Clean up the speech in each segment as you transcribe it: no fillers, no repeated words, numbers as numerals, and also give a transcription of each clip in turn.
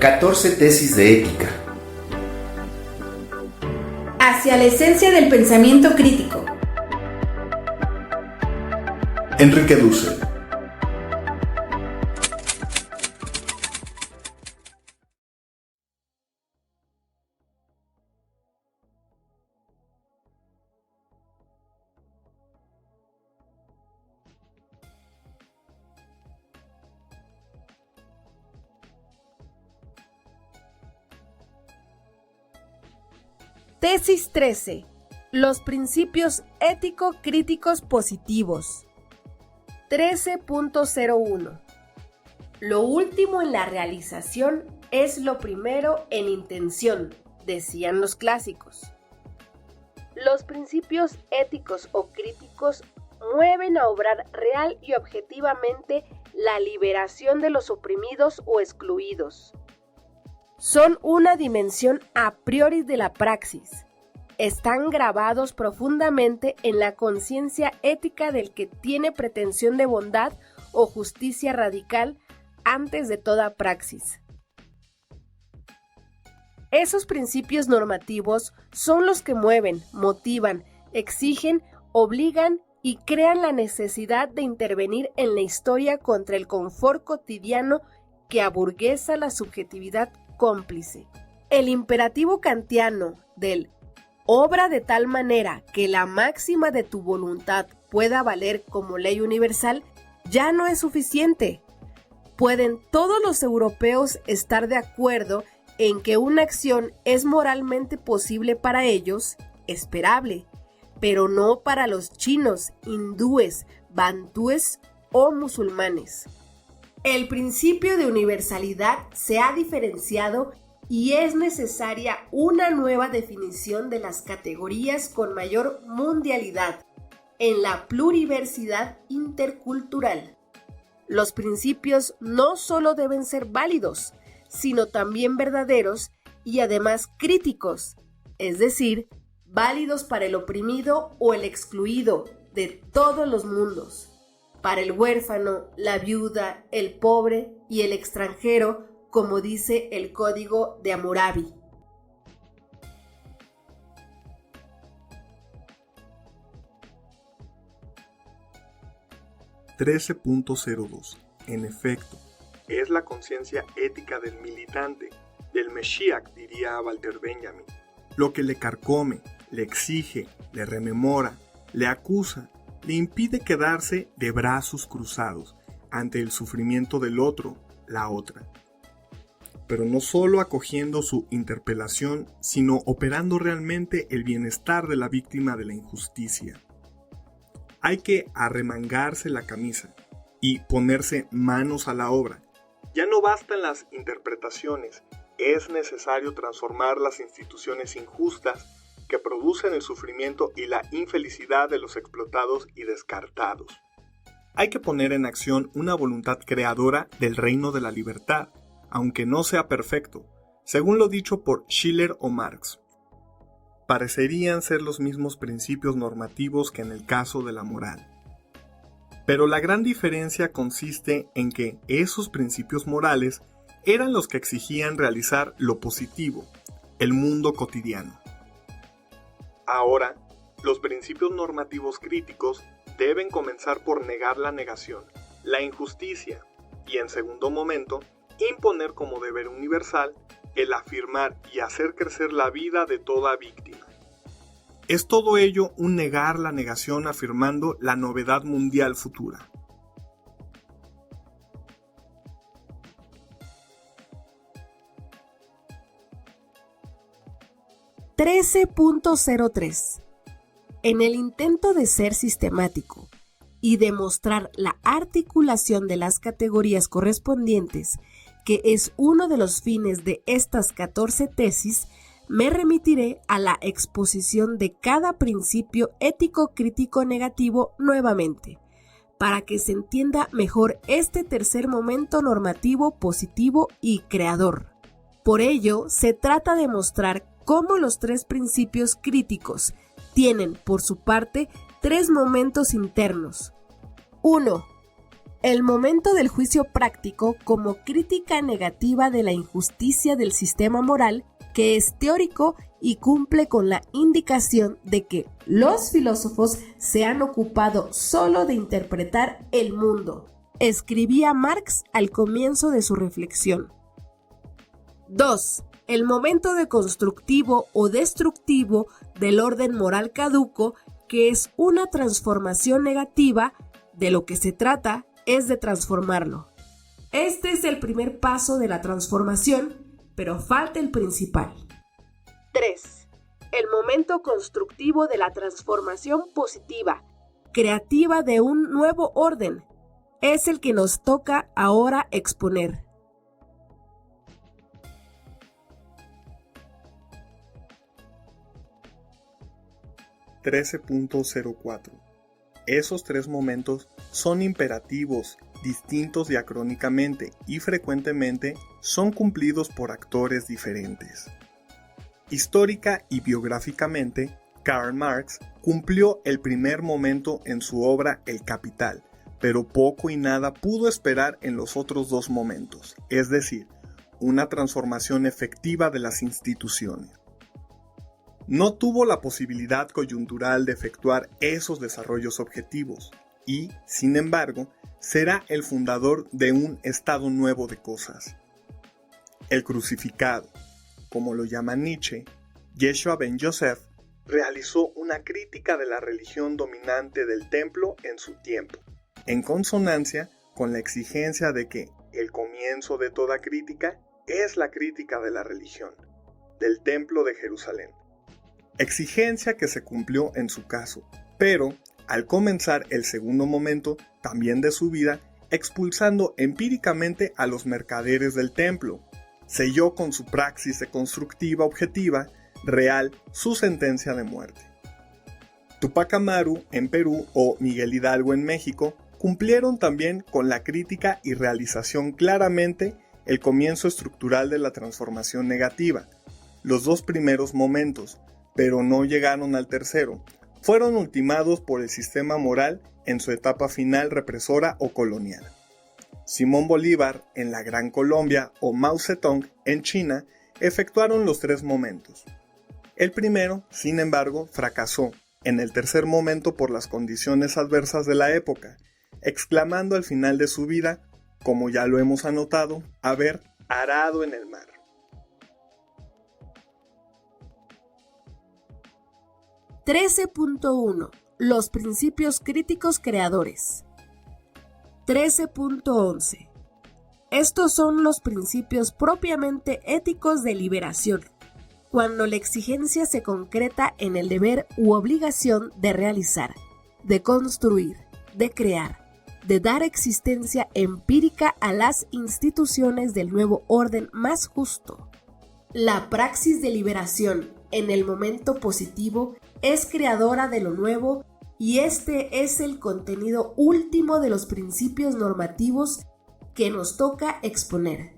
14 tesis de ética. Hacia la esencia del pensamiento crítico. Enrique Dussel. Tesis 13. Los principios ético-críticos positivos. 13.01. Lo último en la realización es lo primero en intención, decían los clásicos. Los principios éticos o críticos mueven a obrar real y objetivamente la liberación de los oprimidos o excluidos. Son una dimensión a priori de la praxis. Están grabados profundamente en la conciencia ética del que tiene pretensión de bondad o justicia radical antes de toda praxis. Esos principios normativos son los que mueven, motivan, exigen, obligan y crean la necesidad de intervenir en la historia contra el confort cotidiano que aburguesa la subjetividad cómplice. El imperativo kantiano del obra de tal manera que la máxima de tu voluntad pueda valer como ley universal ya no es suficiente. Pueden todos los europeos estar de acuerdo en que una acción es moralmente posible para ellos, esperable, pero no para los chinos, hindúes, bantúes o musulmanes. El principio de universalidad se ha diferenciado y es necesaria una nueva definición de las categorías con mayor mundialidad en la pluriversidad intercultural. Los principios no solo deben ser válidos, sino también verdaderos y además críticos, es decir, válidos para el oprimido o el excluido de todos los mundos. Para el huérfano, la viuda, el pobre y el extranjero, como dice el Código de Hammurabi. (13.02) En efecto, es la conciencia ética del militante, del Mesías, diría Walter Benjamin, lo que le carcome, le exige, le rememora, le acusa, le impide quedarse de brazos cruzados ante el sufrimiento del otro, la otra. Pero no solo acogiendo su interpelación, sino operando realmente el bienestar de la víctima de la injusticia. Hay que arremangarse la camisa y ponerse manos a la obra. Ya no bastan las interpretaciones, es necesario transformar las instituciones injustas que producen el sufrimiento y la infelicidad de los explotados y descartados. Hay que poner en acción una voluntad creadora del reino de la libertad, aunque no sea perfecto, según lo dicho por Schiller o Marx. Parecerían ser los mismos principios normativos que en el caso de la moral. Pero la gran diferencia consiste en que esos principios morales eran los que exigían realizar lo positivo, el mundo cotidiano. Ahora, los principios normativos críticos deben comenzar por negar la negación, la injusticia, y en segundo momento, imponer como deber universal el afirmar y hacer crecer la vida de toda víctima. Es todo ello un negar la negación afirmando la novedad mundial futura. (13.03) En el intento de ser sistemático y demostrar la articulación de las categorías correspondientes, que es uno de los fines de estas 14 tesis, me remitiré a la exposición de cada principio ético-crítico negativo nuevamente, para que se entienda mejor este tercer momento normativo positivo y creador. Por ello, se trata de mostrar cómo los tres principios críticos tienen, por su parte, tres momentos internos. 1. El momento del juicio práctico como crítica negativa de la injusticia del sistema moral, que es teórico y cumple con la indicación de que los filósofos se han ocupado solo de interpretar el mundo, escribía Marx al comienzo de su reflexión. 2. El momento de constructivo o destructivo del orden moral caduco, que es una transformación negativa. De lo que se trata es de transformarlo. Este es el primer paso de la transformación, pero falta el principal. 3. El momento constructivo de la transformación positiva, creativa de un nuevo orden, es el que nos toca ahora exponer. (13.04) Esos tres momentos son imperativos, distintos diacrónicamente y frecuentemente son cumplidos por actores diferentes. Histórica y biográficamente, Karl Marx cumplió el primer momento en su obra El Capital, pero poco y nada pudo esperar en los otros dos momentos, es decir, una transformación efectiva de las instituciones. No tuvo la posibilidad coyuntural de efectuar esos desarrollos objetivos y, sin embargo, será el fundador de un estado nuevo de cosas. El crucificado, como lo llama Nietzsche, Yeshua ben Yosef, realizó una crítica de la religión dominante del templo en su tiempo, en consonancia con la exigencia de que el comienzo de toda crítica es la crítica de la religión, del templo de Jerusalén. Exigencia que se cumplió en su caso, pero al comenzar el segundo momento también de su vida, expulsando empíricamente a los mercaderes del templo, selló con su praxis deconstructiva objetiva real su sentencia de muerte. Tupac Amaru en Perú o Miguel Hidalgo en México cumplieron también con la crítica y realización claramente el comienzo estructural de la transformación negativa. Los dos primeros momentos, pero no llegaron al tercero, fueron ultimados por el sistema moral en su etapa final represora o colonial. Simón Bolívar en la Gran Colombia o Mao Zedong en China efectuaron los tres momentos. El primero, sin embargo, fracasó en el tercer momento por las condiciones adversas de la época, exclamando al final de su vida, como ya lo hemos anotado, haber arado en el mar. (13.1) Los principios críticos creadores. 13.11 Estos son los principios propiamente éticos de liberación, cuando la exigencia se concreta en el deber u obligación de realizar, de construir, de crear, de dar existencia empírica a las instituciones del nuevo orden más justo. La praxis de liberación en el momento positivo es creadora de lo nuevo y este es el contenido último de los principios normativos que nos toca exponer.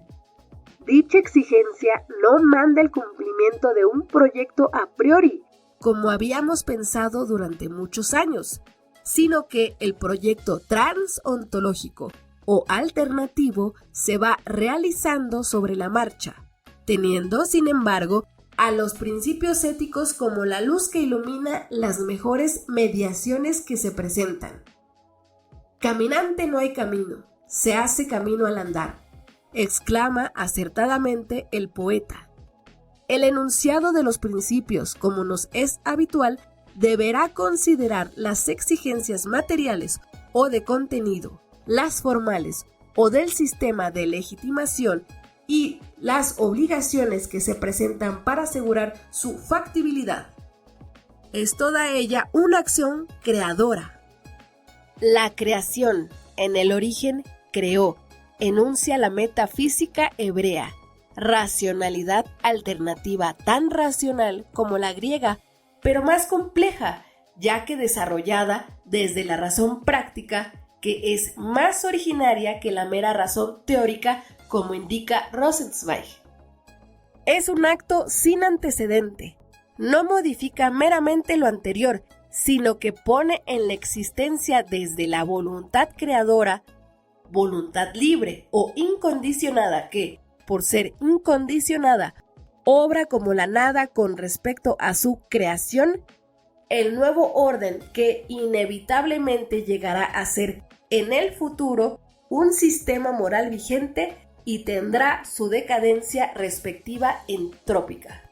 Dicha exigencia no manda el cumplimiento de un proyecto a priori, como habíamos pensado durante muchos años, sino que el proyecto transontológico o alternativo se va realizando sobre la marcha, teniendo, sin embargo, a los principios éticos como la luz que ilumina las mejores mediaciones que se presentan. Caminante no hay camino, se hace camino al andar, exclama acertadamente el poeta. El enunciado de los principios, como nos es habitual, deberá considerar las exigencias materiales o de contenido, las formales o del sistema de legitimación y las obligaciones que se presentan para asegurar su factibilidad. Es toda ella una acción creadora. La creación, en el origen, creó, enuncia la metafísica hebrea, racionalidad alternativa tan racional como la griega, pero más compleja, ya que desarrollada desde la razón práctica, que es más originaria que la mera razón teórica, como indica Rosenzweig. Es un acto sin antecedente, no modifica meramente lo anterior, sino que pone en la existencia desde la voluntad creadora voluntad libre o incondicionada que, por ser incondicionada, obra como la nada con respecto a su creación, el nuevo orden que inevitablemente llegará a ser en el futuro un sistema moral vigente y tendrá su decadencia respectiva entrópica.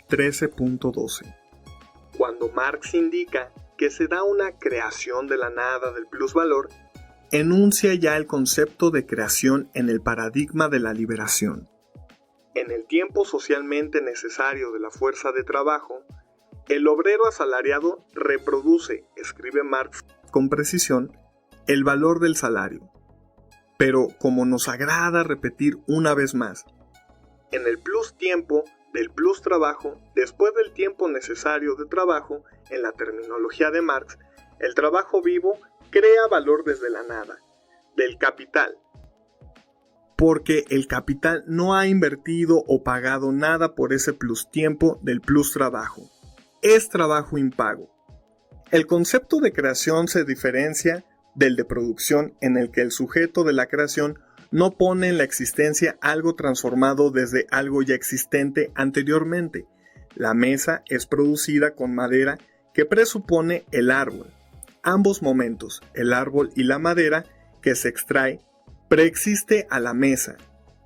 (13.12) Cuando Marx indica que se da una creación de la nada del plusvalor, enuncia ya el concepto de creación en el paradigma de la liberación. En el tiempo socialmente necesario de la fuerza de trabajo, el obrero asalariado reproduce, escribe Marx con precisión, el valor del salario. Pero, como nos agrada repetir una vez más, en el plus tiempo del plus trabajo, después del tiempo necesario de trabajo, en la terminología de Marx, el trabajo vivo crea valor desde la nada, del capital. Porque el capital no ha invertido o pagado nada por ese plus tiempo del plus trabajo. Es trabajo impago. El concepto de creación se diferencia del de producción, en el que el sujeto de la creación no pone en la existencia algo transformado desde algo ya existente anteriormente. La mesa es producida con madera que presupone el árbol. Ambos momentos, el árbol y la madera que se extrae, preexiste a la mesa.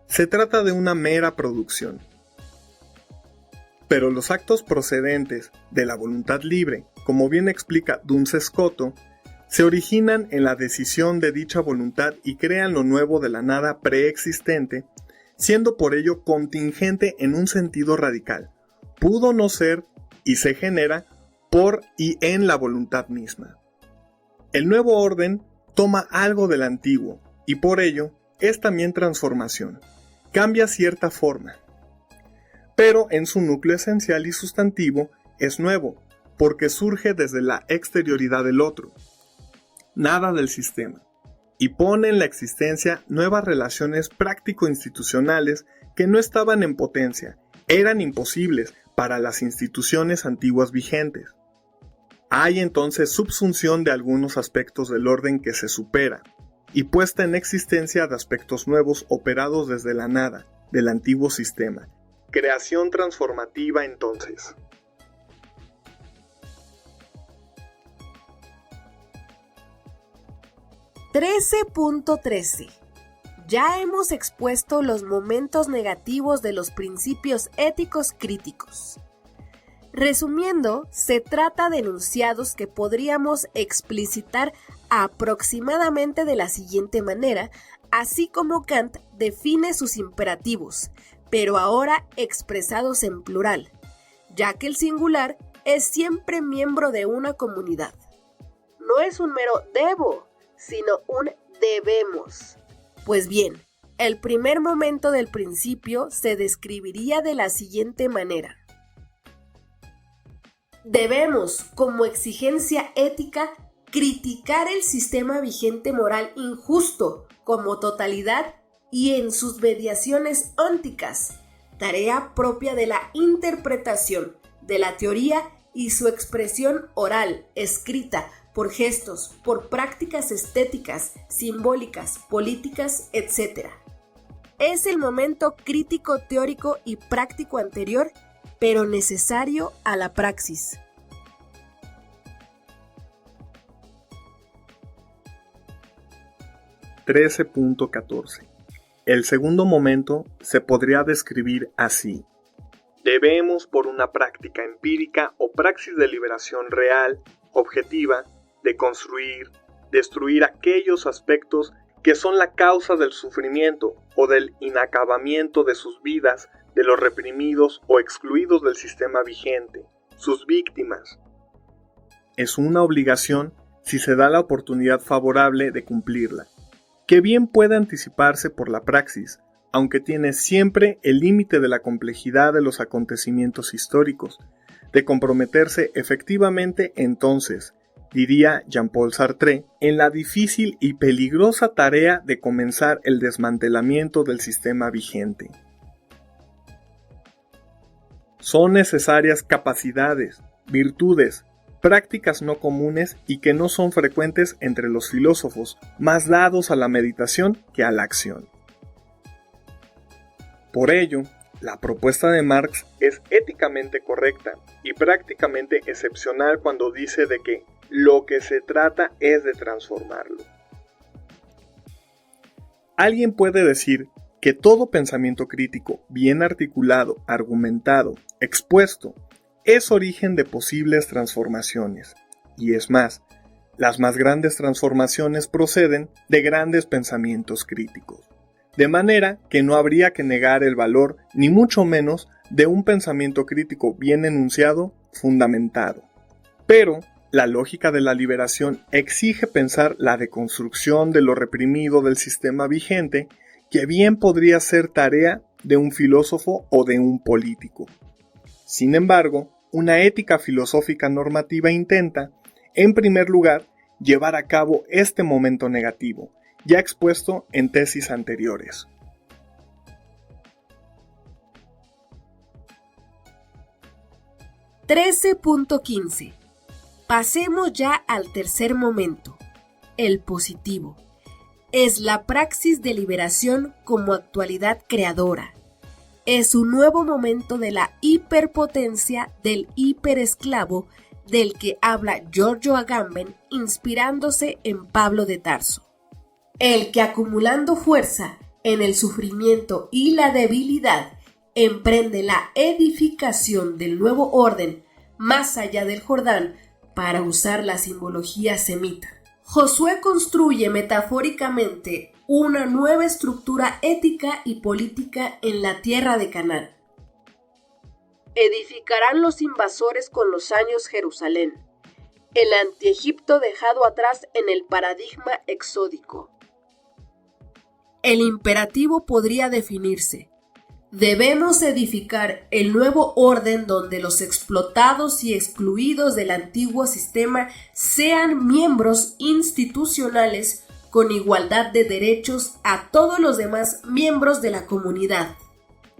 Se trata de una mera producción. Pero los actos procedentes de la voluntad libre, como bien explica Duns Scoto, se originan en la decisión de dicha voluntad y crean lo nuevo de la nada preexistente, siendo por ello contingente en un sentido radical. Pudo no ser y se genera por y en la voluntad misma. El nuevo orden toma algo del antiguo y por ello es también transformación. Cambia cierta forma, pero en su núcleo esencial y sustantivo es nuevo, porque surge desde la exterioridad del otro, nada del sistema, y pone en la existencia nuevas relaciones práctico-institucionales que no estaban en potencia, eran imposibles para las instituciones antiguas vigentes. Hay entonces subsunción de algunos aspectos del orden que se supera, y puesta en existencia de aspectos nuevos operados desde la nada, del antiguo sistema. Creación transformativa entonces. (13.13) Ya hemos expuesto los momentos negativos de los principios éticos críticos. Resumiendo, se trata de enunciados que podríamos explicitar aproximadamente de la siguiente manera, así como Kant define sus imperativos, pero ahora expresados en plural, ya que el singular es siempre miembro de una comunidad. No es un mero debo, sino un debemos. Pues bien, el primer momento del principio se describiría de la siguiente manera. Debemos, como exigencia ética, criticar el sistema vigente moral injusto como totalidad y en sus mediaciones ónticas, tarea propia de la interpretación, de la teoría y su expresión oral, escrita, por gestos, por prácticas estéticas, simbólicas, políticas, etc. Es el momento crítico, teórico y práctico anterior, pero necesario a la praxis. (13.14) El segundo momento se podría describir así. Debemos, por una práctica empírica o praxis de liberación real, objetiva, de construir, destruir aquellos aspectos que son la causa del sufrimiento o del inacabamiento de sus vidas, de los reprimidos o excluidos del sistema vigente, sus víctimas. Es una obligación si se da la oportunidad favorable de cumplirla, que bien puede anticiparse por la praxis, aunque tiene siempre el límite de la complejidad de los acontecimientos históricos, de comprometerse efectivamente entonces, diría Jean-Paul Sartre, en la difícil y peligrosa tarea de comenzar el desmantelamiento del sistema vigente. Son necesarias capacidades, virtudes, prácticas no comunes y que no son frecuentes entre los filósofos, más dados a la meditación que a la acción. Por ello, la propuesta de Marx es éticamente correcta y prácticamente excepcional cuando dice de que lo que se trata es de transformarlo. Alguien puede decir que todo pensamiento crítico, bien articulado, argumentado, expuesto, es origen de posibles transformaciones. Y es más, las más grandes transformaciones proceden de grandes pensamientos críticos. De manera que no habría que negar el valor, ni mucho menos, de un pensamiento crítico bien enunciado, fundamentado. Pero la lógica de la liberación exige pensar la deconstrucción de lo reprimido del sistema vigente, que bien podría ser tarea de un filósofo o de un político. Sin embargo, una ética filosófica normativa intenta, en primer lugar, llevar a cabo este momento negativo, ya expuesto en tesis anteriores. (13.15) Pasemos ya al tercer momento, el positivo. Es la praxis de liberación como actualidad creadora. Es un nuevo momento de la hiperpotencia del hiperesclavo del que habla Giorgio Agamben inspirándose en Pablo de Tarso. El que acumulando fuerza en el sufrimiento y la debilidad emprende la edificación del nuevo orden más allá del Jordán, para usar la simbología semita. Josué construye metafóricamente una nueva estructura ética y política en la tierra de Canaán. Edificarán los invasores con los años Jerusalén, el antiegipto dejado atrás en el paradigma exódico. El imperativo podría definirse: debemos edificar el nuevo orden donde los explotados y excluidos del antiguo sistema sean miembros institucionales con igualdad de derechos a todos los demás miembros de la comunidad.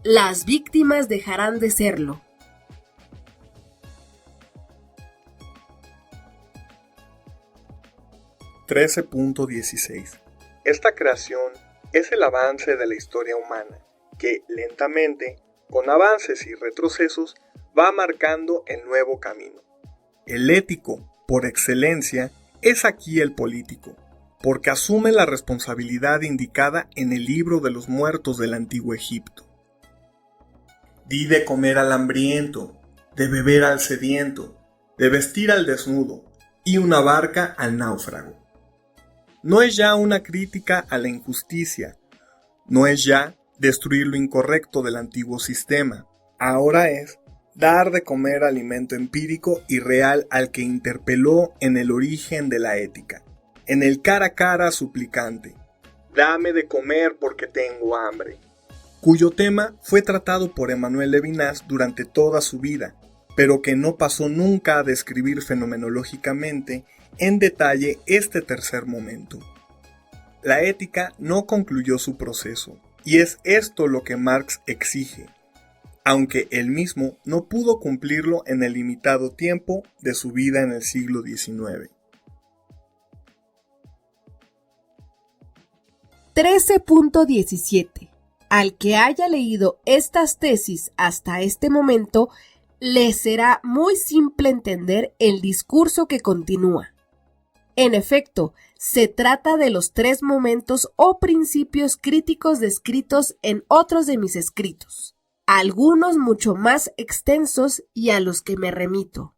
Las víctimas dejarán de serlo. (13.16) Esta creación es el avance de la historia humana, que lentamente, con avances y retrocesos, va marcando el nuevo camino. El ético, por excelencia, es aquí el político, porque asume la responsabilidad indicada en el libro de los muertos del antiguo Egipto. Di de comer al hambriento, de beber al sediento, de vestir al desnudo, y una barca al náufrago. No es ya una crítica a la injusticia, no es ya destruir lo incorrecto del antiguo sistema. Ahora es dar de comer alimento empírico y real al que interpeló en el origen de la ética, en el cara a cara suplicante: dame de comer porque tengo hambre, cuyo tema fue tratado por Emmanuel Levinas durante toda su vida, pero que no pasó nunca a describir fenomenológicamente en detalle este tercer momento. La ética no concluyó su proceso, y es esto lo que Marx exige, aunque él mismo no pudo cumplirlo en el limitado tiempo de su vida en el siglo XIX. 13.17 Al que haya leído estas tesis hasta este momento, le será muy simple entender el discurso que continúa. En efecto, se trata de los tres momentos o principios críticos descritos en otros de mis escritos, algunos mucho más extensos y a los que me remito.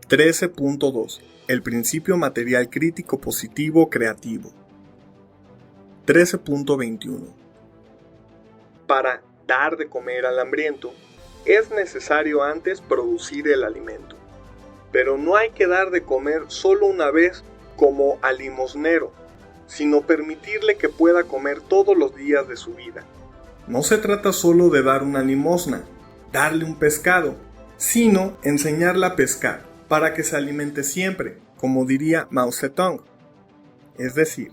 (13.2) El principio material crítico positivo creativo. 13.21 Para dar de comer al hambriento, es necesario antes producir el alimento. Pero no hay que dar de comer solo una vez como al limosnero, sino permitirle que pueda comer todos los días de su vida. No se trata solo de dar una limosna, darle un pescado, sino enseñarle a pescar, para que se alimente siempre, como diría Mao Zedong. Es decir,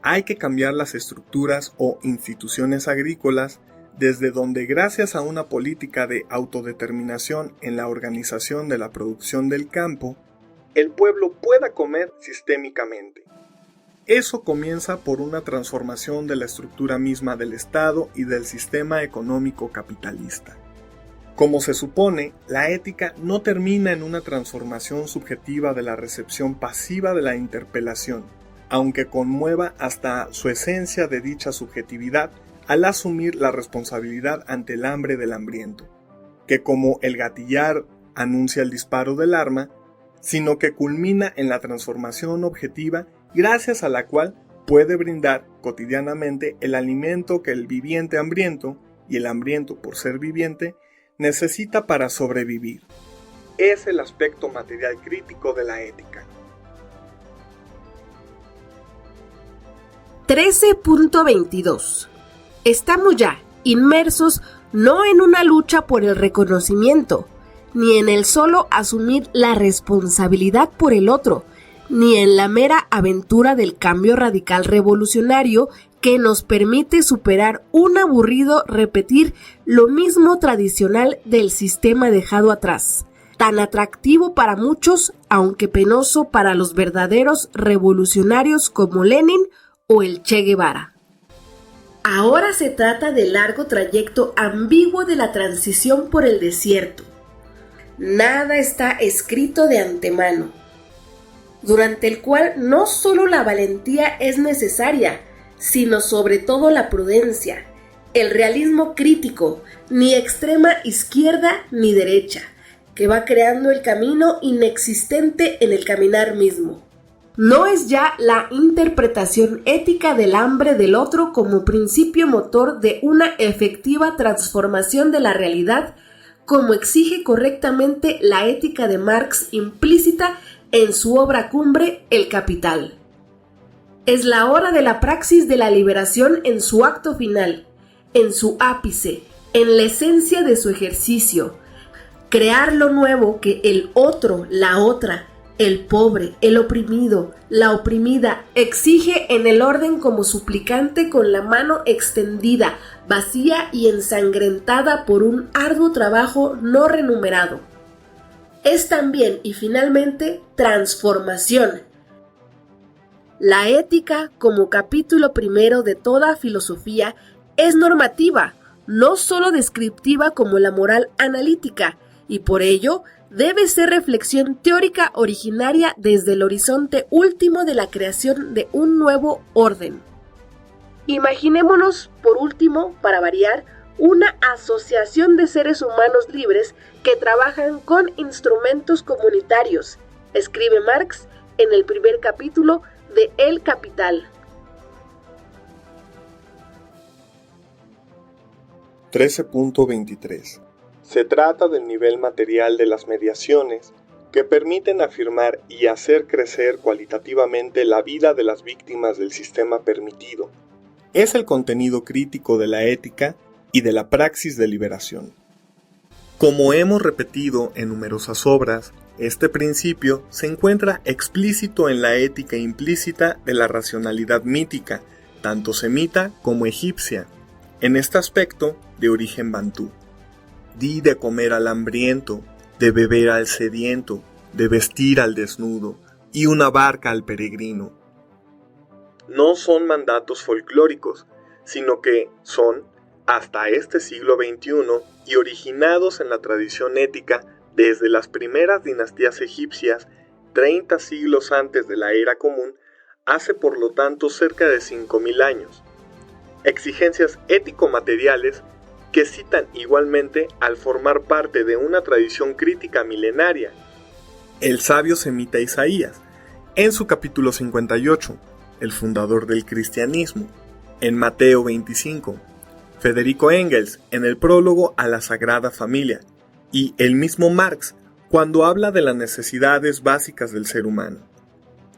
hay que cambiar las estructuras o instituciones agrícolas desde donde, gracias a una política de autodeterminación en la organización de la producción del campo, el pueblo pueda comer sistémicamente. Eso comienza por una transformación de la estructura misma del Estado y del sistema económico capitalista. Como se supone, la ética no termina en una transformación subjetiva de la recepción pasiva de la interpelación, aunque conmueva hasta su esencia de dicha subjetividad al asumir la responsabilidad ante el hambre del hambriento, que como el gatillar anuncia el disparo del arma, sino que culmina en la transformación objetiva gracias a la cual puede brindar cotidianamente el alimento que el viviente hambriento, y el hambriento por ser viviente, necesita para sobrevivir. Es el aspecto material crítico de la ética. 13.22. Estamos ya inmersos no en una lucha por el reconocimiento, ni en el solo asumir la responsabilidad por el otro, ni en la mera aventura del cambio radical revolucionario que nos permite superar un aburrido repetir lo mismo tradicional del sistema dejado atrás, tan atractivo para muchos, aunque penoso para los verdaderos revolucionarios como Lenin o el Che Guevara. Ahora se trata del largo trayecto ambiguo de la transición por el desierto. Nada está escrito de antemano, durante el cual no solo la valentía es necesaria, sino sobre todo la prudencia, el realismo crítico, ni extrema izquierda ni derecha, que va creando el camino inexistente en el caminar mismo. No es ya la interpretación ética del hambre del otro como principio motor de una efectiva transformación de la realidad, como exige correctamente la ética de Marx implícita en su obra cumbre El Capital. Es la hora de la praxis de la liberación en su acto final, en su ápice, en la esencia de su ejercicio. Crear lo nuevo que el otro, la otra, el pobre, el oprimido, la oprimida, exige en el orden como suplicante con la mano extendida, vacía y ensangrentada por un arduo trabajo no remunerado. Es también y finalmente transformación. La ética, como capítulo primero de toda filosofía, es normativa, no solo descriptiva como la moral analítica, y por ello debe ser reflexión teórica originaria desde el horizonte último de la creación de un nuevo orden. Imaginémonos, por último, para variar, una asociación de seres humanos libres que trabajan con instrumentos comunitarios, escribe Marx en el primer capítulo de El Capital. 13.23. Se trata del nivel material de las mediaciones que permiten afirmar y hacer crecer cualitativamente la vida de las víctimas del sistema permitido. Es el contenido crítico de la ética y de la praxis de liberación. Como hemos repetido en numerosas obras, este principio se encuentra explícito en la ética implícita de la racionalidad mítica, tanto semita como egipcia, en este aspecto de origen bantú. Di de comer al hambriento, de beber al sediento, de vestir al desnudo, y una barca al peregrino. No son mandatos folclóricos, sino que son, hasta este siglo XXI, y originados en la tradición ética desde las primeras dinastías egipcias, 30 siglos antes de la era común, hace por lo tanto cerca de 5.000 años. Exigencias ético-materiales que citan igualmente al formar parte de una tradición crítica milenaria. El sabio semita Isaías, en su capítulo 58, el fundador del cristianismo, en Mateo 25, Federico Engels, en el prólogo a la Sagrada Familia, y el mismo Marx, cuando habla de las necesidades básicas del ser humano.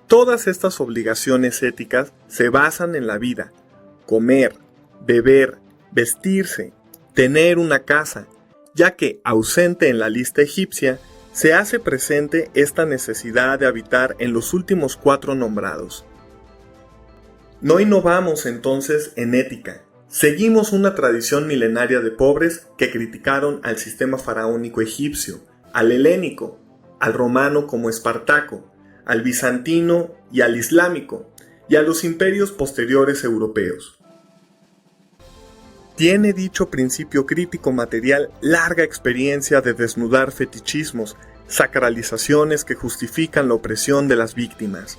Todas estas obligaciones éticas se basan en la vida: comer, beber, vestirse, tener una casa, ya que, ausente en la lista egipcia, se hace presente esta necesidad de habitar en los últimos 4 nombrados. No innovamos entonces en ética. Seguimos una tradición milenaria de pobres que criticaron al sistema faraónico egipcio, al helénico, al romano como Espartaco, al bizantino y al islámico, y a los imperios posteriores europeos. Tiene dicho principio crítico material larga experiencia de desnudar fetichismos, sacralizaciones que justifican la opresión de las víctimas.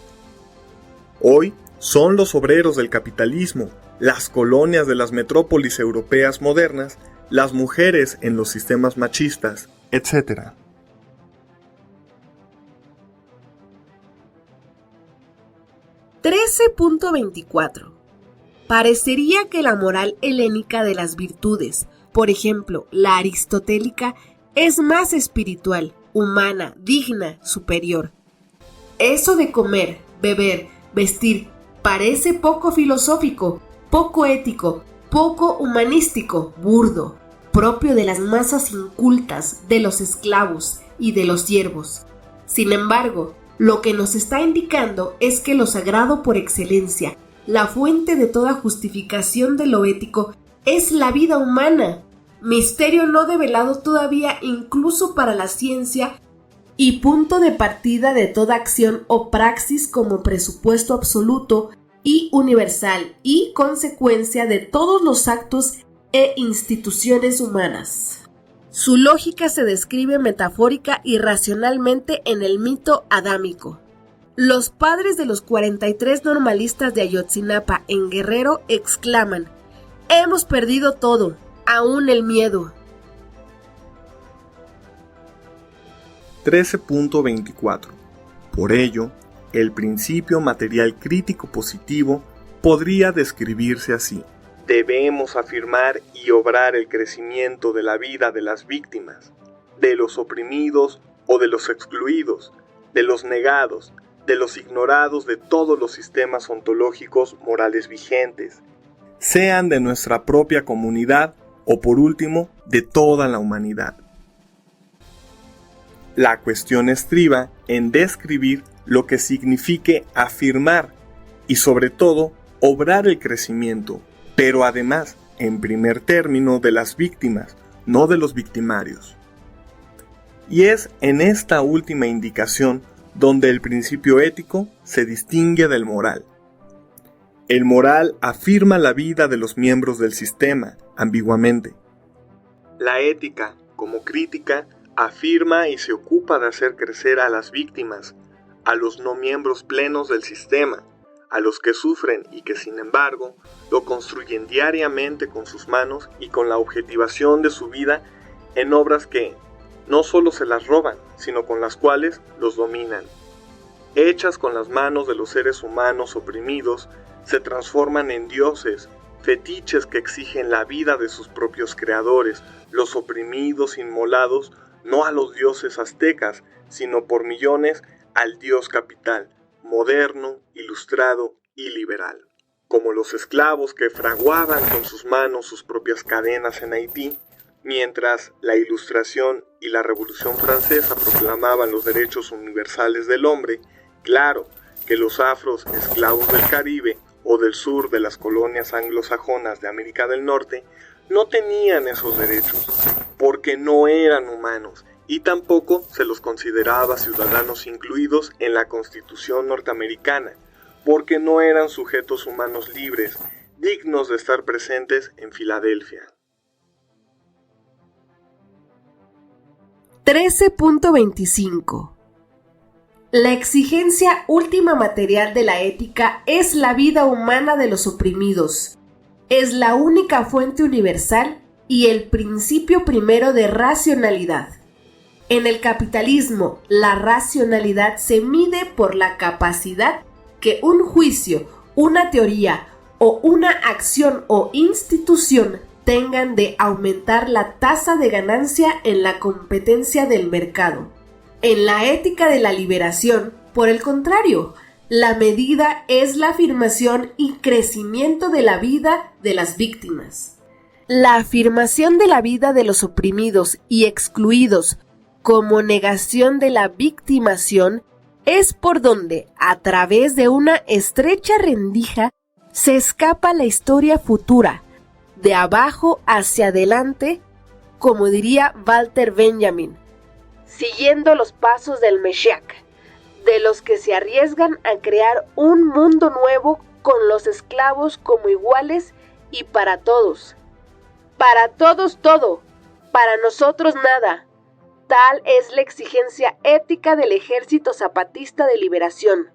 Hoy son los obreros del capitalismo, las colonias de las metrópolis europeas modernas, las mujeres en los sistemas machistas, etc. .24 Parecería que la moral helénica de las virtudes, por ejemplo, la aristotélica, es más espiritual, humana, digna, superior. Eso de comer, beber, vestir, parece poco filosófico, poco ético, poco humanístico, burdo, propio de las masas incultas, de los esclavos y de los siervos. Sin embargo, lo que nos está indicando es que lo sagrado por excelencia, la fuente de toda justificación de lo ético, es la vida humana, misterio no develado todavía incluso para la ciencia y punto de partida de toda acción o praxis como presupuesto absoluto y universal y consecuencia de todos los actos e instituciones humanas. Su lógica se describe metafórica y racionalmente en el mito adámico. Los padres de los 43 normalistas de Ayotzinapa en Guerrero exclaman: «Hemos perdido todo, aún el miedo». 13.24 Por ello, el principio material crítico positivo podría describirse así. Debemos afirmar y obrar el crecimiento de la vida de las víctimas, de los oprimidos o de los excluidos, de los negados, de los ignorados de todos los sistemas ontológicos morales vigentes, sean de nuestra propia comunidad o por último de toda la humanidad. La cuestión estriba en describir lo que signifique afirmar y sobre todo obrar el crecimiento, pero además en primer término de las víctimas, no de los victimarios. Y es en esta última indicación donde el principio ético se distingue del moral. El moral afirma la vida de los miembros del sistema, ambiguamente. La ética, como crítica, afirma y se ocupa de hacer crecer a las víctimas, a los no miembros plenos del sistema, a los que sufren y que sin embargo lo construyen diariamente con sus manos y con la objetivación de su vida en obras que no solo se las roban, sino con las cuales los dominan. Hechas con las manos de los seres humanos oprimidos, se transforman en dioses, fetiches que exigen la vida de sus propios creadores, los oprimidos inmolados no a los dioses aztecas, sino por millones al dios capital, moderno, ilustrado y liberal. Como los esclavos que fraguaban con sus manos sus propias cadenas en Haití, mientras la Ilustración y la Revolución Francesa proclamaban los derechos universales del hombre, claro que los afros esclavos del Caribe o del sur de las colonias anglosajonas de América del Norte no tenían esos derechos, porque no eran humanos y tampoco se los consideraba ciudadanos incluidos en la Constitución norteamericana, porque no eran sujetos humanos libres, dignos de estar presentes en Filadelfia. 13.25 La exigencia última material de la ética es la vida humana de los oprimidos. Es la única fuente universal y el principio primero de racionalidad. En el capitalismo, la racionalidad se mide por la capacidad que un juicio, una teoría o una acción o institución tengan de aumentar la tasa de ganancia en la competencia del mercado. En la ética de la liberación, por el contrario, la medida es la afirmación y crecimiento de la vida de las víctimas. La afirmación de la vida de los oprimidos y excluidos como negación de la victimación, es por donde, a través de una estrecha rendija, se escapa la historia futura, de abajo hacia adelante, como diría Walter Benjamin, siguiendo los pasos del Mesías, de los que se arriesgan a crear un mundo nuevo con los esclavos como iguales y para todos. Para todos todo, para nosotros nada. Tal es la exigencia ética del Ejército Zapatista de Liberación.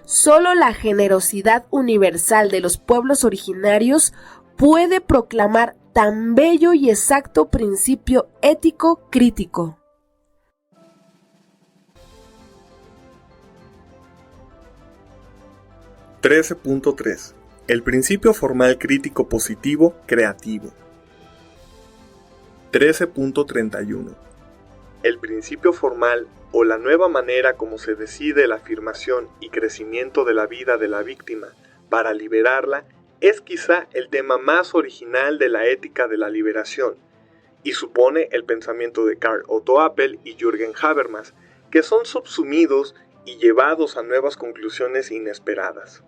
Solo la generosidad universal de los pueblos originarios puede proclamar tan bello y exacto principio ético crítico. 13.3. El principio formal crítico positivo creativo. 13.31. El principio formal o la nueva manera como se decide la afirmación y crecimiento de la vida de la víctima para liberarla es quizá el tema más original de la ética de la liberación y supone el pensamiento de Karl Otto Appel y Jürgen Habermas, que son subsumidos y llevados a nuevas conclusiones inesperadas.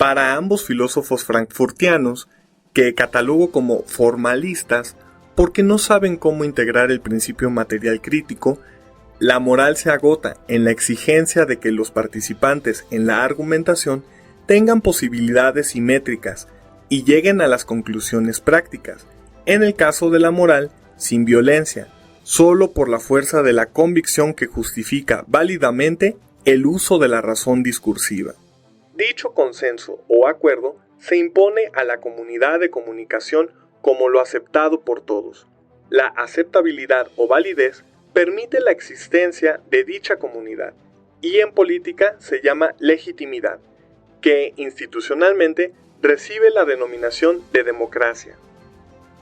Para ambos filósofos frankfurtianos, que catalogo como formalistas porque no saben cómo integrar el principio material crítico, la moral se agota en la exigencia de que los participantes en la argumentación tengan posibilidades simétricas y lleguen a las conclusiones prácticas, en el caso de la moral, sin violencia, solo por la fuerza de la convicción que justifica válidamente el uso de la razón discursiva. Dicho consenso o acuerdo se impone a la comunidad de comunicación como lo aceptado por todos. La aceptabilidad o validez permite la existencia de dicha comunidad y en política se llama legitimidad, que institucionalmente recibe la denominación de democracia.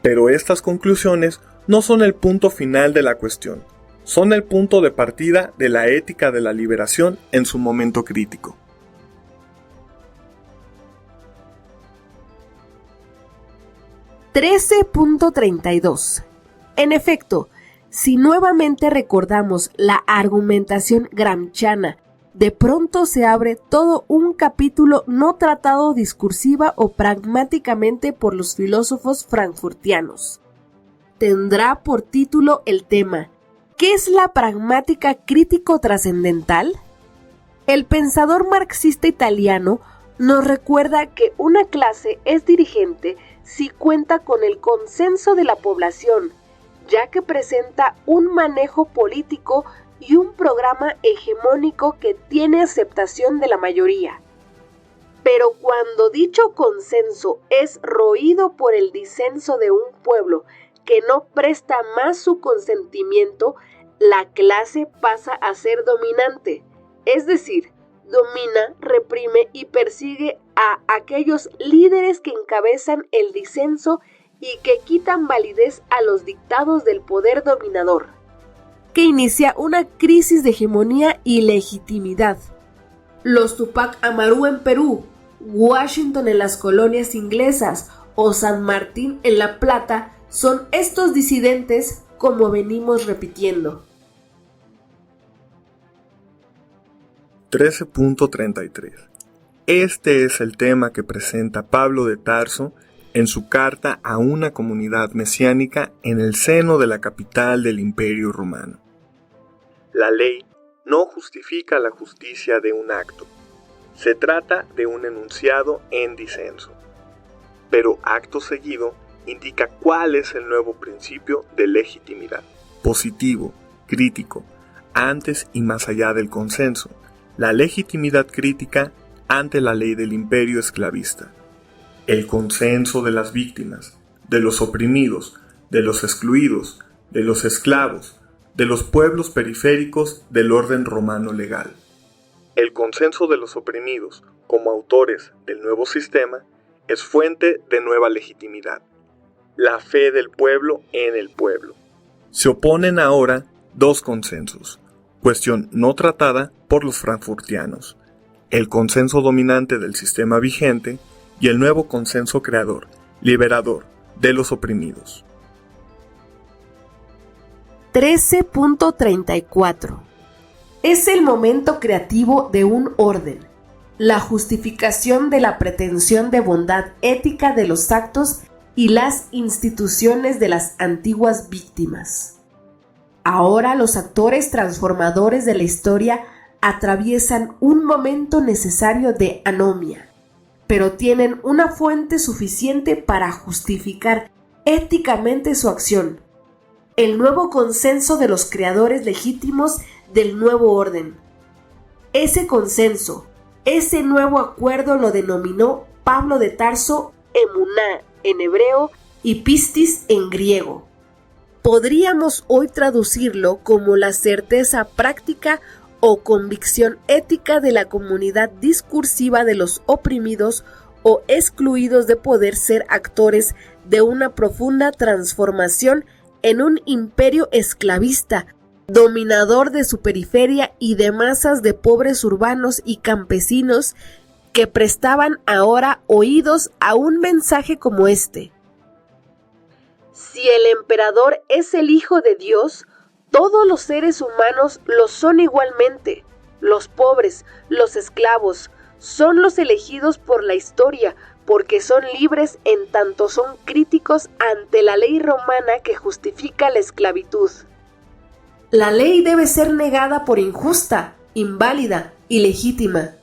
Pero estas conclusiones no son el punto final de la cuestión, son el punto de partida de la ética de la liberación en su momento crítico. 13.32. En efecto, si nuevamente recordamos la argumentación gramsciana, de pronto se abre todo un capítulo no tratado discursiva o pragmáticamente por los filósofos frankfurtianos. Tendrá por título el tema ¿qué es la pragmática crítico-trascendental? El pensador marxista italiano nos recuerda que una clase es dirigente si cuenta con el consenso de la población, ya que presenta un manejo político y un programa hegemónico que tiene aceptación de la mayoría. Pero cuando dicho consenso es roído por el disenso de un pueblo que no presta más su consentimiento, la clase pasa a ser dominante, es decir, domina, reprime y persigue a aquellos líderes que encabezan el disenso y que quitan validez a los dictados del poder dominador, que inicia una crisis de hegemonía y legitimidad. Los Tupac Amaru en Perú, Washington en las colonias inglesas o San Martín en La Plata son estos disidentes, como venimos repitiendo. 13.33. Este es el tema que presenta Pablo de Tarso en su carta a una comunidad mesiánica en el seno de la capital del Imperio Romano. La ley no justifica la justicia de un acto. Se trata de un enunciado en disenso. Pero acto seguido indica cuál es el nuevo principio de legitimidad. Positivo, crítico, antes y más allá del consenso. La legitimidad crítica ante la ley del imperio esclavista. El consenso de las víctimas, de los oprimidos, de los excluidos, de los esclavos, de los pueblos periféricos del orden romano legal. El consenso de los oprimidos, como autores del nuevo sistema, es fuente de nueva legitimidad. La fe del pueblo en el pueblo. Se oponen ahora dos consensos, cuestión no tratada por los frankfurtianos, el consenso dominante del sistema vigente y el nuevo consenso creador, liberador, de los oprimidos. 13.34. Es el momento creativo de un orden, la justificación de la pretensión de bondad ética de los actos y las instituciones de las antiguas víctimas. Ahora los actores transformadores de la historia atraviesan un momento necesario de anomia, pero tienen una fuente suficiente para justificar éticamente su acción, el nuevo consenso de los creadores legítimos del nuevo orden. Ese consenso, ese nuevo acuerdo lo denominó Pablo de Tarso emuná en hebreo y pistis en griego. Podríamos hoy traducirlo como la certeza práctica o convicción ética de la comunidad discursiva de los oprimidos o excluidos de poder ser actores de una profunda transformación en un imperio esclavista, dominador de su periferia y de masas de pobres urbanos y campesinos que prestaban ahora oídos a un mensaje como este. Si el emperador es el Hijo de Dios, todos los seres humanos lo son igualmente. Los pobres, los esclavos, son los elegidos por la historia, porque son libres en tanto son críticos ante la ley romana que justifica la esclavitud. La ley debe ser negada por injusta, inválida, ilegítima.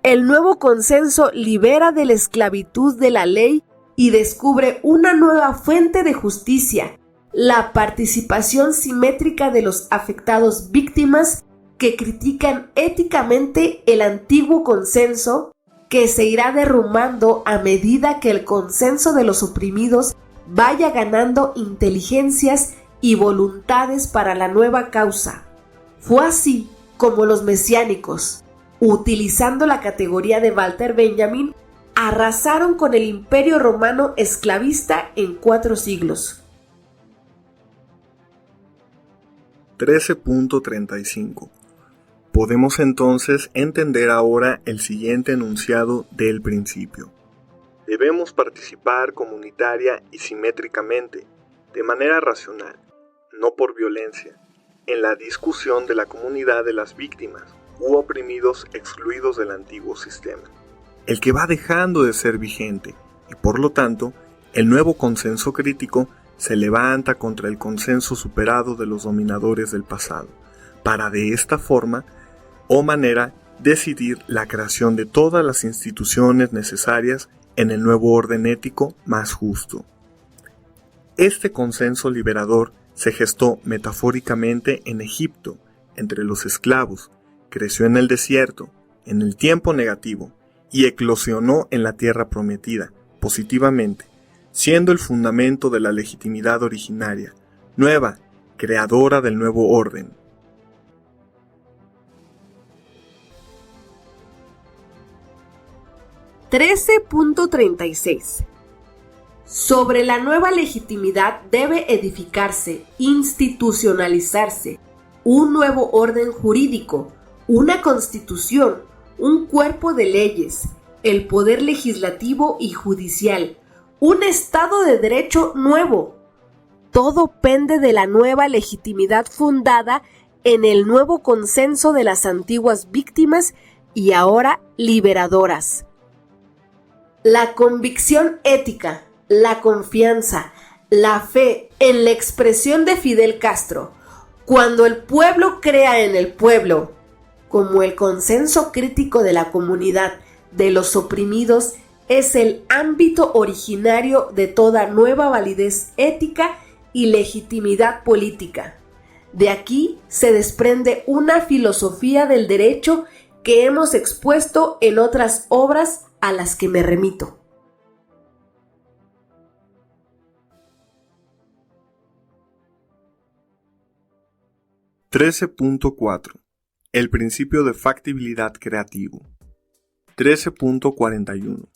El nuevo consenso libera de la esclavitud de la ley y descubre una nueva fuente de justicia, la participación simétrica de los afectados víctimas que critican éticamente el antiguo consenso que se irá derrumbando a medida que el consenso de los oprimidos vaya ganando inteligencias y voluntades para la nueva causa. Fue así como los mesiánicos, utilizando la categoría de Walter Benjamin, arrasaron con el imperio romano esclavista en 4 siglos. 13.35. Podemos entonces entender ahora el siguiente enunciado del principio. Debemos participar comunitaria y simétricamente, de manera racional, no por violencia, en la discusión de la comunidad de las víctimas u oprimidos excluidos del antiguo sistema, el que va dejando de ser vigente, y por lo tanto, el nuevo consenso crítico se levanta contra el consenso superado de los dominadores del pasado, para de esta forma o manera decidir la creación de todas las instituciones necesarias en el nuevo orden ético más justo. Este consenso liberador se gestó metafóricamente en Egipto, entre los esclavos, creció en el desierto, en el tiempo negativo, y eclosionó en la tierra prometida, positivamente, siendo el fundamento de la legitimidad originaria, nueva, creadora del nuevo orden. (13.36) Sobre la nueva legitimidad debe edificarse, institucionalizarse, un nuevo orden jurídico, una constitución, un cuerpo de leyes, el poder legislativo y judicial, un Estado de Derecho nuevo. Todo pende de la nueva legitimidad fundada en el nuevo consenso de las antiguas víctimas y ahora liberadoras. La convicción ética, la confianza, la fe en la expresión de Fidel Castro, cuando el pueblo crea en el pueblo, como el consenso crítico de la comunidad de los oprimidos, es el ámbito originario de toda nueva validez ética y legitimidad política. De aquí se desprende una filosofía del derecho que hemos expuesto en otras obras a las que me remito. (13.4) El principio de factibilidad creativo. 13.41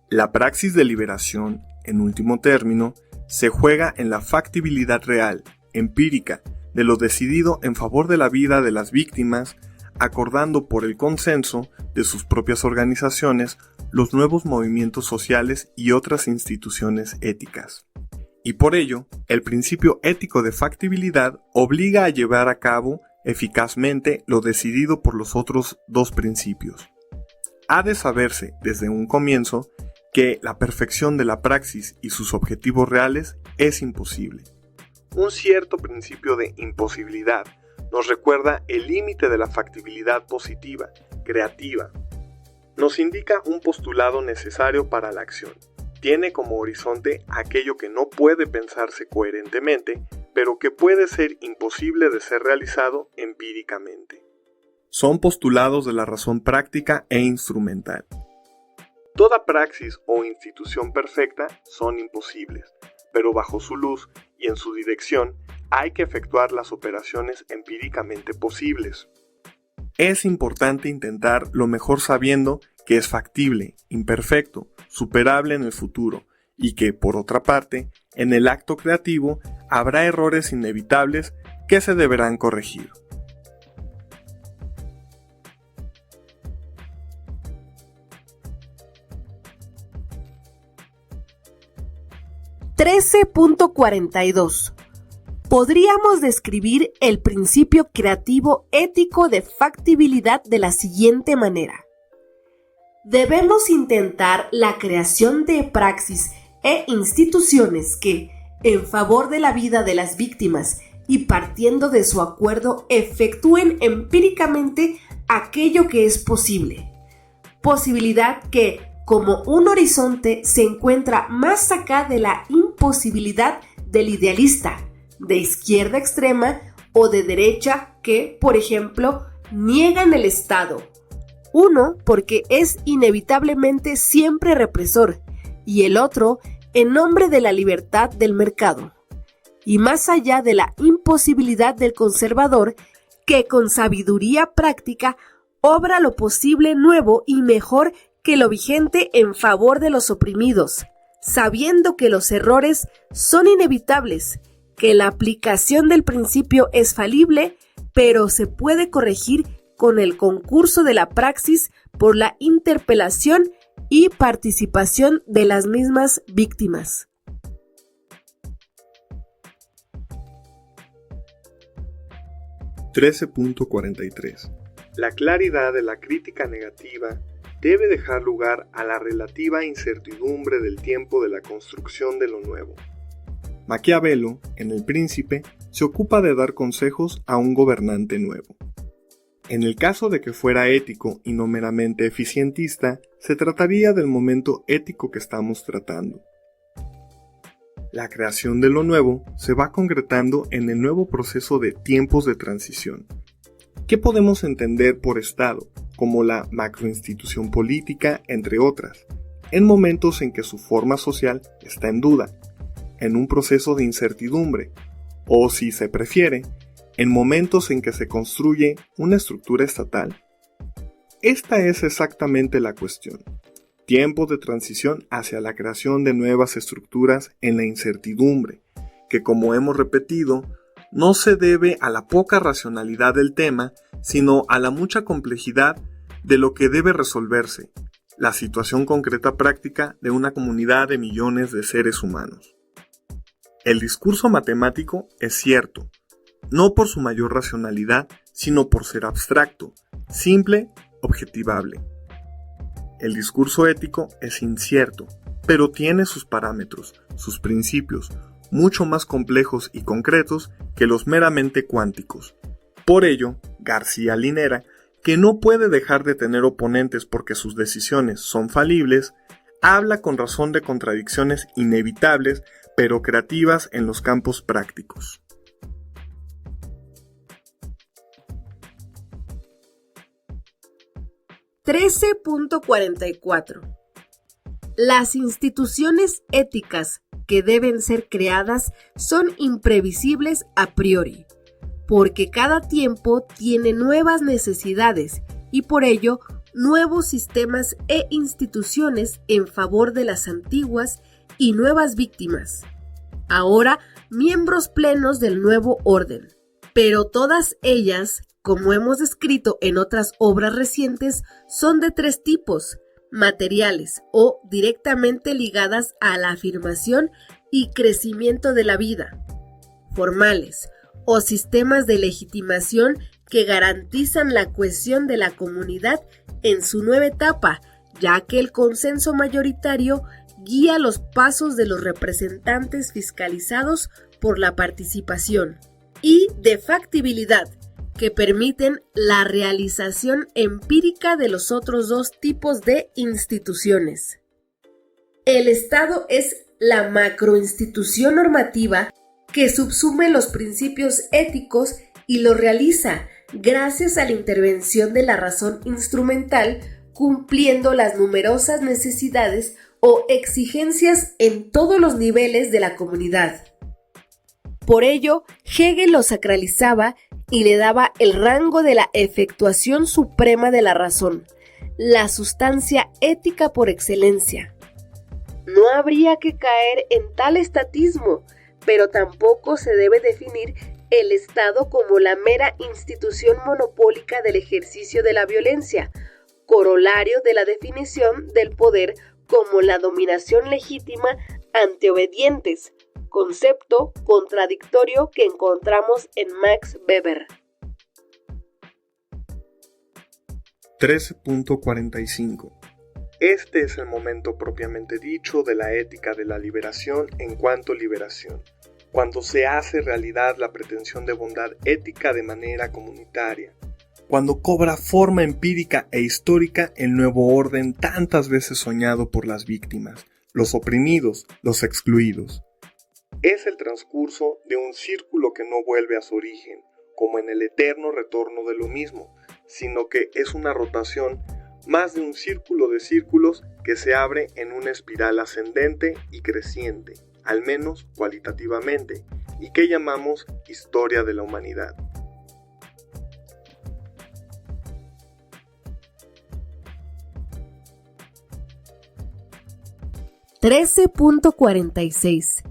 La praxis de liberación, en último término, se juega en la factibilidad real, empírica, de lo decidido en favor de la vida de las víctimas, acordando por el consenso de sus propias organizaciones los nuevos movimientos sociales y otras instituciones éticas. Y por ello, el principio ético de factibilidad obliga a llevar a cabo eficazmente lo decidido por los otros dos principios. Ha de saberse desde un comienzo que la perfección de la praxis y sus objetivos reales es imposible. Un cierto principio de imposibilidad nos recuerda el límite de la factibilidad positiva, creativa. Nos indica un postulado necesario para la acción. Tiene como horizonte aquello que no puede pensarse coherentemente, pero que puede ser imposible de ser realizado empíricamente. Son postulados de la razón práctica e instrumental. Toda praxis o institución perfecta son imposibles, pero bajo su luz y en su dirección hay que efectuar las operaciones empíricamente posibles. Es importante intentar lo mejor sabiendo que es factible, imperfecto, superable en el futuro y que, por otra parte, en el acto creativo habrá errores inevitables que se deberán corregir. (13.42) Podríamos describir el principio creativo ético de factibilidad de la siguiente manera. Debemos intentar la creación de praxis e instituciones que, en favor de la vida de las víctimas y partiendo de su acuerdo, efectúen empíricamente aquello que es posible. Posibilidad que, como un horizonte, se encuentra más acá de la imposibilidad del idealista, de izquierda extrema o de derecha que, por ejemplo, niegan el Estado. Uno, porque es inevitablemente siempre represor, y el otro, en nombre de la libertad del mercado. Y más allá de la imposibilidad del conservador, que con sabiduría práctica obra lo posible nuevo y mejor que lo vigente en favor de los oprimidos, sabiendo que los errores son inevitables, que la aplicación del principio es falible, pero se puede corregir con el concurso de la praxis por la interpelación y participación de las mismas víctimas. (13.43) La claridad de la crítica negativa debe dejar lugar a la relativa incertidumbre del tiempo de la construcción de lo nuevo. Maquiavelo, en El Príncipe, se ocupa de dar consejos a un gobernante nuevo. En el caso de que fuera ético y no meramente eficientista, se trataría del momento ético que estamos tratando. La creación de lo nuevo se va concretando en el nuevo proceso de tiempos de transición. ¿Qué podemos entender por Estado, como la macroinstitución política, entre otras, en momentos en que su forma social está en duda, en un proceso de incertidumbre, o si se prefiere, en momentos en que se construye una estructura estatal? Esta es exactamente la cuestión. Tiempos de transición hacia la creación de nuevas estructuras en la incertidumbre, que como hemos repetido, no se debe a la poca racionalidad del tema, sino a la mucha complejidad de lo que debe resolverse, la situación concreta práctica de una comunidad de millones de seres humanos. El discurso matemático es cierto, no por su mayor racionalidad, sino por ser abstracto, simple, objetivable. El discurso ético es incierto, pero tiene sus parámetros, sus principios, mucho más complejos y concretos que los meramente cuánticos. Por ello, García Linera, que no puede dejar de tener oponentes porque sus decisiones son falibles, habla con razón de contradicciones inevitables, pero creativas en los campos prácticos. (13.44) Las instituciones éticas que deben ser creadas son imprevisibles a priori, porque cada tiempo tiene nuevas necesidades y por ello nuevos sistemas e instituciones en favor de las antiguas y nuevas víctimas, ahora miembros plenos del nuevo orden. Pero todas ellas, como hemos descrito en otras obras recientes, son de tres tipos: materiales o directamente ligadas a la afirmación y crecimiento de la vida, formales o sistemas de legitimación que garantizan la cohesión de la comunidad en su nueva etapa, ya que el consenso mayoritario guía los pasos de los representantes fiscalizados por la participación, y de factibilidad, que permiten la realización empírica de los otros dos tipos de instituciones. El Estado es la macroinstitución normativa que subsume los principios éticos y lo realiza gracias a la intervención de la razón instrumental, cumpliendo las numerosas necesidades o exigencias en todos los niveles de la comunidad. Por ello, Hegel lo sacralizaba y le daba el rango de la efectuación suprema de la razón, la sustancia ética por excelencia. No habría que caer en tal estatismo, pero tampoco se debe definir el Estado como la mera institución monopólica del ejercicio de la violencia, corolario de la definición del poder como la dominación legítima ante obedientes, concepto contradictorio que encontramos en Max Weber. 13.45. Este es el momento propiamente dicho de la ética de la liberación en cuanto liberación, cuando se hace realidad la pretensión de bondad ética de manera comunitaria, cuando cobra forma empírica e histórica el nuevo orden tantas veces soñado por las víctimas, los oprimidos, los excluidos. Es el transcurso de un círculo que no vuelve a su origen, como en el eterno retorno de lo mismo, sino que es una rotación más de un círculo de círculos que se abre en una espiral ascendente y creciente, al menos cualitativamente, y que llamamos historia de la humanidad. (13.46)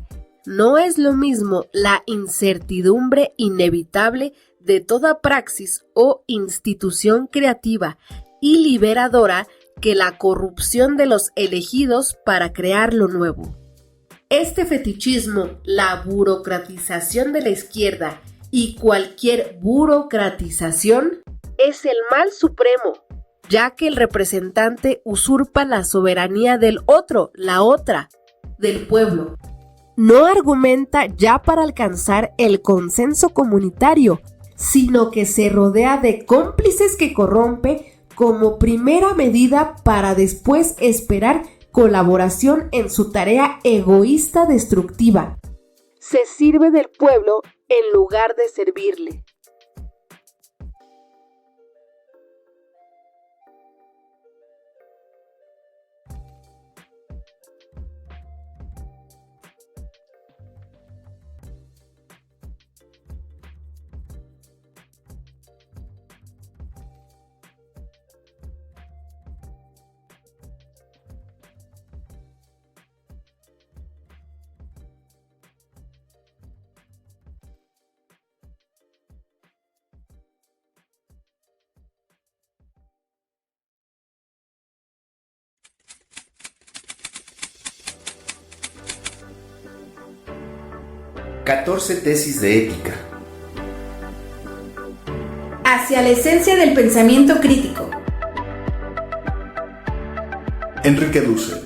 No es lo mismo la incertidumbre inevitable de toda praxis o institución creativa y liberadora que la corrupción de los elegidos para crear lo nuevo. Este fetichismo, la burocratización de la izquierda y cualquier burocratización es el mal supremo, ya que el representante usurpa la soberanía del otro, la otra, del pueblo. No argumenta ya para alcanzar el consenso comunitario, sino que se rodea de cómplices que corrompe como primera medida para después esperar colaboración en su tarea egoísta destructiva. Se sirve del pueblo en lugar de servirle. (14 tesis de ética). Hacia la esencia del pensamiento crítico. Enrique Dussel.